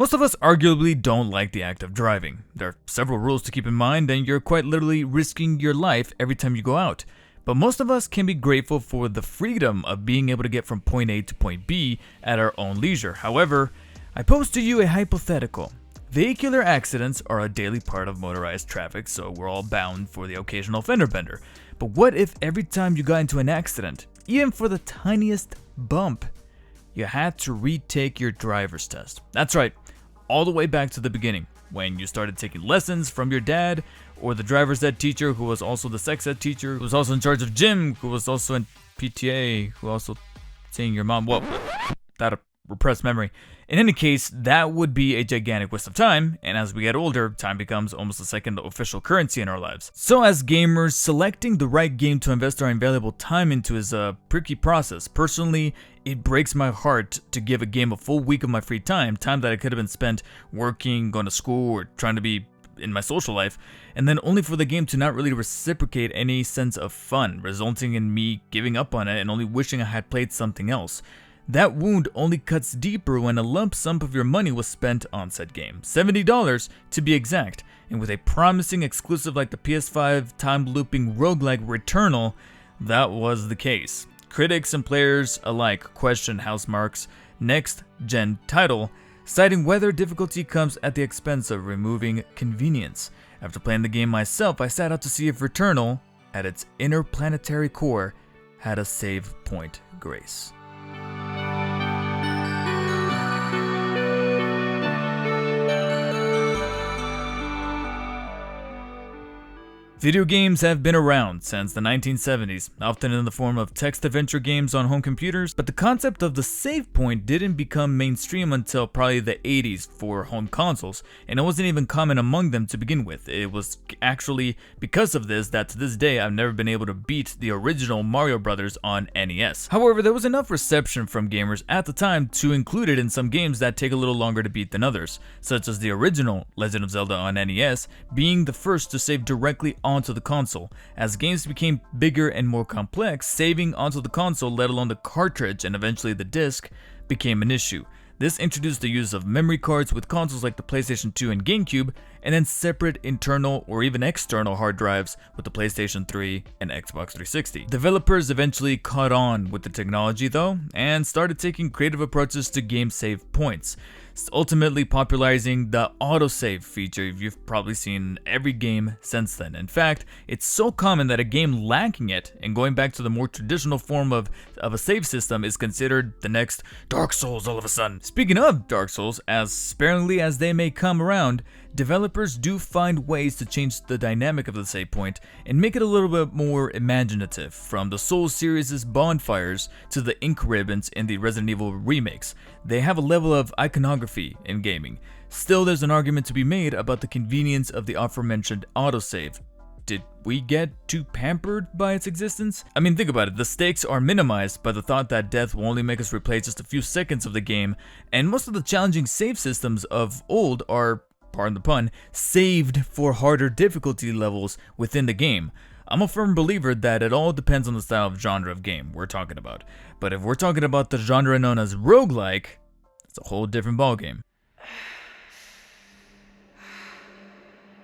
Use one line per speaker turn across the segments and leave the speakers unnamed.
Most of us arguably don't like the act of driving. There are several rules to keep in mind, and you're quite literally risking your life every time you go out. But most of us can be grateful for the freedom of being able to get from point A to point B at our own leisure. However, I pose to you a hypothetical. Vehicular accidents are a daily part of motorized traffic, so we're all bound for the occasional fender bender. But what if every time you got into an accident, even for the tiniest bump, you had to retake your driver's test? That's right, all the way back to the beginning, when you started taking lessons from your dad, or the driver's ed teacher who was also the sex ed teacher, who was also in charge of gym, who was also in PTA, who also seeing your mom. Well, that a repressed memory. In any case, that would be a gigantic waste of time, and as we get older, time becomes almost a second official currency in our lives. So as gamers, selecting the right game to invest our invaluable time into is a tricky process. Personally, it breaks my heart to give a game a full week of my free time that I could have been spent working, going to school, or trying to be in my social life, and then only for the game to not really reciprocate any sense of fun, resulting in me giving up on it and only wishing I had played something else. That wound only cuts deeper when a lump sum of your money was spent on said game, $70 to be exact, and with a promising exclusive like the PS5 time-looping roguelike Returnal, that was the case. Critics and players alike question Housemarque's next-gen title, citing whether difficulty comes at the expense of removing convenience. After playing the game myself, I set out to see if Returnal, at its interplanetary core, had a save point grace. Video games have been around since the 1970s, often in the form of text adventure games on home computers, but the concept of the save point didn't become mainstream until probably the 80s for home consoles, and it wasn't even common among them to begin with. It was actually because of this that to this day I've never been able to beat the original Mario Brothers on NES. However, there was enough reception from gamers at the time to include it in some games that take a little longer to beat than others, such as the original Legend of Zelda on NES being the first to save directly onto the console. As games became bigger and more complex, saving onto the console, let alone the cartridge and eventually the disc, became an issue. This introduced the use of memory cards with consoles like the PlayStation 2 and GameCube, and then separate internal or even external hard drives with the PlayStation 3 and Xbox 360. Developers eventually caught on with the technology though, and started taking creative approaches to game save points, ultimately popularizing the autosave feature you've probably seen in every game since then. In fact, it's so common that a game lacking it and going back to the more traditional form of a save system is considered the next Dark Souls all of a sudden. Speaking of Dark Souls, as sparingly as they may come around, developers do find ways to change the dynamic of the save point and make it a little bit more imaginative, from the Souls series' bonfires to the ink ribbons in the Resident Evil remakes. They have a level of iconography in gaming. Still, there's an argument to be made about the convenience of the aforementioned autosave. Did we get too pampered by its existence? I mean, think about it. The stakes are minimized by the thought that death will only make us replay just a few seconds of the game, and most of the challenging save systems of old are, pardon the pun, saved for harder difficulty levels within the game. I'm a firm believer that it all depends on the style of genre of game we're talking about. But if we're talking about the genre known as roguelike, it's a whole different ballgame.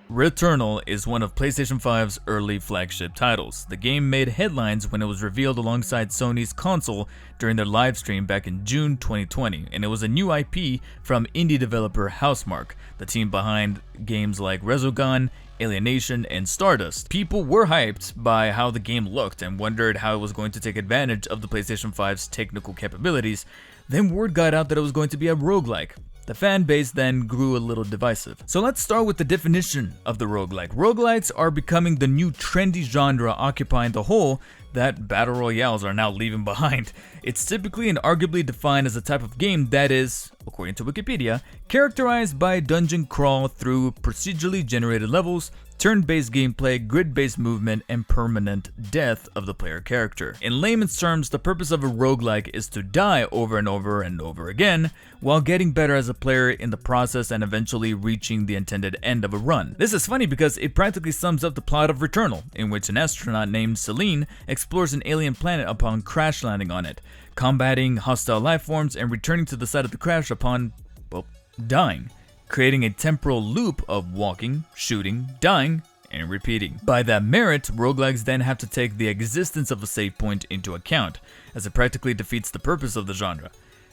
Returnal is one of PlayStation 5's early flagship titles. The game made headlines when it was revealed alongside Sony's console during their live stream back in June 2020, and it was a new IP from indie developer Housemarque, the team behind games like Resogun, Alienation, and Stardust. People were hyped by how the game looked and wondered how it was going to take advantage of the PlayStation 5's technical capabilities. Then word got out that it was going to be a roguelike. The fan base then grew a little divisive. So let's start with the definition of the roguelike. Roguelikes are becoming the new trendy genre occupying the hole that battle royales are now leaving behind. It's typically and arguably defined as a type of game that is, according to Wikipedia, characterized by dungeon crawl through procedurally generated levels, turn-based gameplay, grid-based movement, and permanent death of the player character. In layman's terms, the purpose of a roguelike is to die over and over and over again, while getting better as a player in the process and eventually reaching the intended end of a run. This is funny because it practically sums up the plot of Returnal, in which an astronaut named Celine explores an alien planet upon crash landing on it, combating hostile life forms and returning to the site of the crash upon, well, dying, creating a temporal loop of walking, shooting, dying, and repeating. By that merit, roguelikes then have to take the existence of a save point into account, as it practically defeats the purpose of the genre.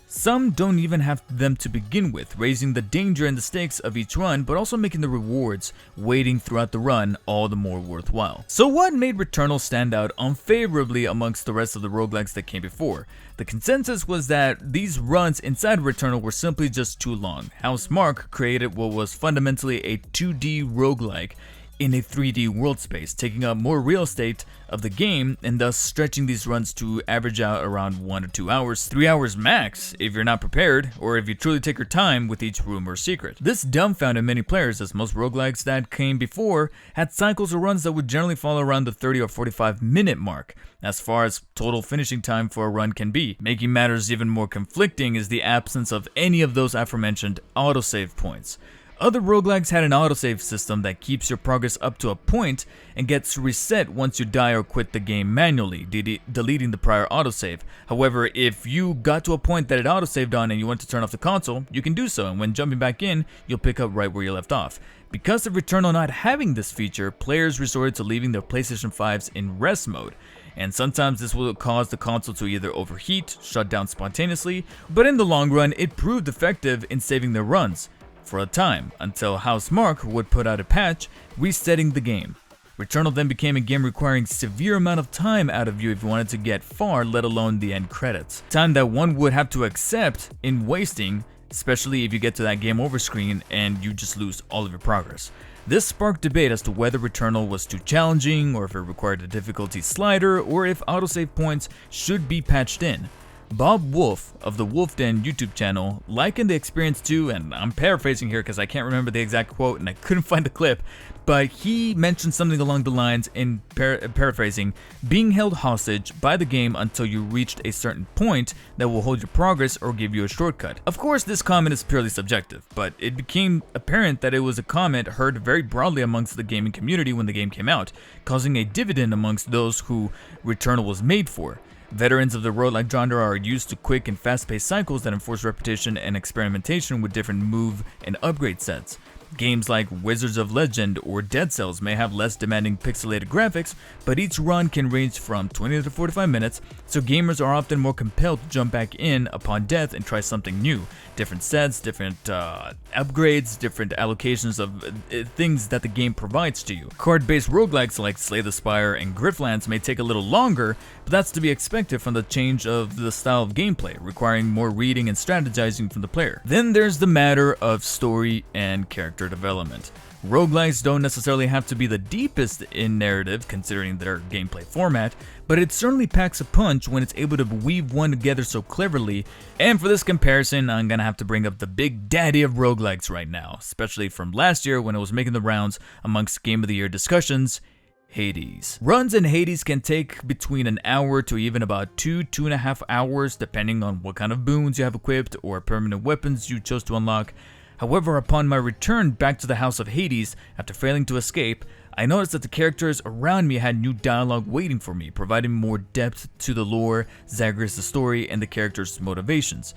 Some don't even have them to begin with, raising the danger and the stakes of each run, but also making the rewards waiting throughout the run all the more worthwhile. So what made Returnal stand out unfavorably amongst the rest of the roguelikes that came before? The consensus was that these runs inside Returnal were simply just too long. Housemarque created what was fundamentally a 2D roguelike in a 3D world space, taking up more real estate of the game and thus stretching these runs to average out around 1 to 2 hours, 3 hours max if you're not prepared or if you truly take your time with each room or secret. This dumbfounded many players, as most roguelikes that came before had cycles or runs that would generally fall around the 30 or 45 minute mark as far as total finishing time for a run can be. Making matters even more conflicting is the absence of any of those aforementioned autosave points. Other roguelikes had an autosave system that keeps your progress up to a point and gets reset once you die or quit the game manually, deleting the prior autosave. However, if you got to a point that it autosaved on and you want to turn off the console, you can do so, and when jumping back in, you'll pick up right where you left off. Because of Returnal not having this feature, players resorted to leaving their PlayStation 5s in rest mode. And sometimes this will cause the console to either overheat, shut down spontaneously, but in the long run, it proved effective in saving their runs for a time, until Housemarque would put out a patch resetting the game. Returnal then became a game requiring severe amount of time out of you if you wanted to get far, let alone the end credits. Time that one would have to accept in wasting, especially if you get to that game over screen and you just lose all of your progress. This sparked debate as to whether Returnal was too challenging, or if it required a difficulty slider, or if autosave points should be patched in. Bob Wolf of the Wolf Den YouTube channel likened the experience to, and I'm paraphrasing here because I can't remember the exact quote and I couldn't find the clip, but he mentioned something along the lines, in paraphrasing, being held hostage by the game until you reached a certain point that will hold your progress or give you a shortcut. Of course, this comment is purely subjective, but it became apparent that it was a comment heard very broadly amongst the gaming community when the game came out, causing a dividend amongst those who Returnal was made for. Veterans of the roguelike genre are used to quick and fast-paced cycles that enforce repetition and experimentation with different move and upgrade sets. Games like Wizards of Legend or Dead Cells may have less demanding pixelated graphics, but each run can range from 20 to 45 minutes, so gamers are often more compelled to jump back in upon death and try something new. Different sets, different upgrades, different allocations of things that the game provides to you. Card-based roguelikes like Slay the Spire and Griftlands may take a little longer, but that's to be expected from the change of the style of gameplay, requiring more reading and strategizing from the player. Then there's the matter of story and character development. Roguelikes don't necessarily have to be the deepest in narrative considering their gameplay format, but it certainly packs a punch when it's able to weave one together so cleverly, and for this comparison I'm gonna have to bring up the big daddy of roguelikes right now, especially from last year when it was making the rounds amongst Game of the Year discussions, Hades. Runs in Hades can take between an hour to even about 2.5 hours depending on what kind of boons you have equipped or permanent weapons you chose to unlock. However, upon my return back to the House of Hades, after failing to escape, I noticed that the characters around me had new dialogue waiting for me, providing more depth to the lore, Zagreus the story, and the characters' motivations.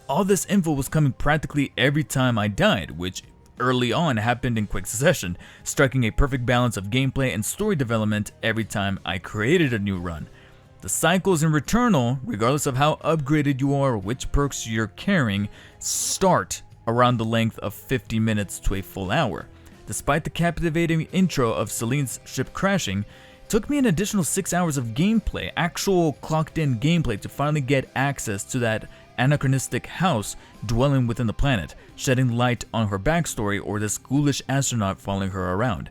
All this info was coming practically every time I died, which early on happened in quick succession, striking a perfect balance of gameplay and story development every time I created a new run. The cycles in Returnal, regardless of how upgraded you are or which perks you're carrying, start around the length of 50 minutes to a full hour. Despite the captivating intro of Celine's ship crashing, it took me an additional 6 hours of gameplay, actual clocked-in gameplay, to finally get access to that anachronistic house dwelling within the planet, shedding light on her backstory or this ghoulish astronaut following her around.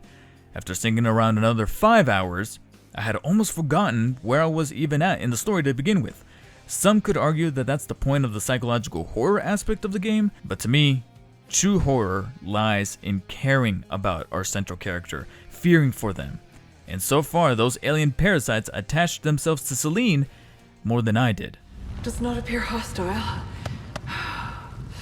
After singing around another 5 hours, I had almost forgotten where I was even at in the story to begin with. Some could argue that that's the point of the psychological horror aspect of the game, but to me, true horror lies in caring about our central character, fearing for them. And so far, those alien parasites attached themselves to Celine more than I did.
Does not appear hostile.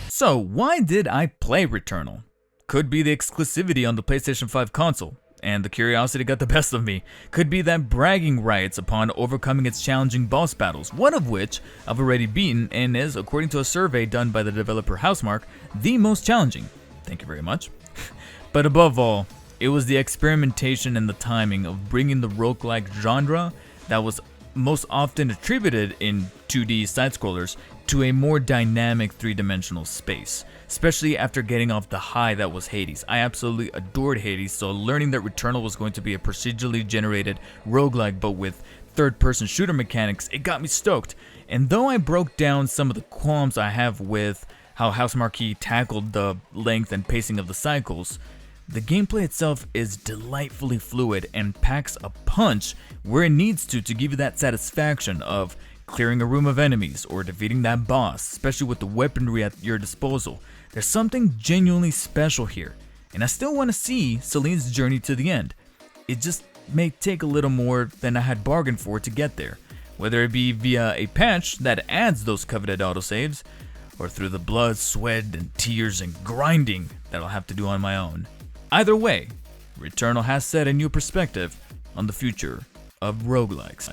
So why did I play Returnal? Could be the exclusivity on the PlayStation 5 console. and the curiosity got the best of me. Could be that bragging rights upon overcoming its challenging boss battles, one of which I've already beaten and is, according to a survey done by the developer Housemarque, the most challenging. Thank you very much. But above all, it was the experimentation and the timing of bringing the roguelike genre that was most often attributed in 2D side-scrollers to a more dynamic 3-dimensional space, especially after getting off the high that was Hades. I absolutely adored Hades, so learning that Returnal was going to be a procedurally generated roguelike but with third-person shooter mechanics, it got me stoked. And though I broke down some of the qualms I have with how Housemarque tackled the length and pacing of the cycles, the gameplay itself is delightfully fluid and packs a punch where it needs to give you that satisfaction of clearing a room of enemies or defeating that boss, especially with the weaponry at your disposal. There's something genuinely special here, and I still want to see Celine's journey to the end. It just may take a little more than I had bargained for to get there, whether it be via a patch that adds those coveted autosaves, or through the blood, sweat, and tears and grinding that I'll have to do on my own. Either way, Returnal has set a new perspective on the future of roguelikes.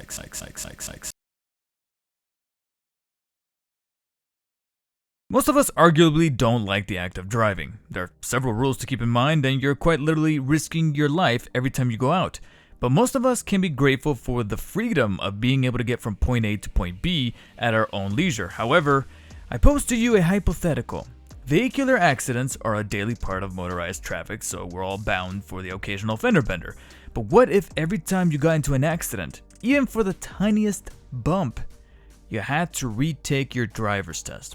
Most of us arguably don't like the act of driving. There are several rules to keep in mind, and you're quite literally risking your life every time you go out. But most of us can be grateful for the freedom of being able to get from point A to point B at our own leisure. However, I pose to you a hypothetical. Vehicular accidents are a daily part of motorized traffic, so we're all bound for the occasional fender bender. But what if every time you got into an accident, even for the tiniest bump, you had to retake your driver's test?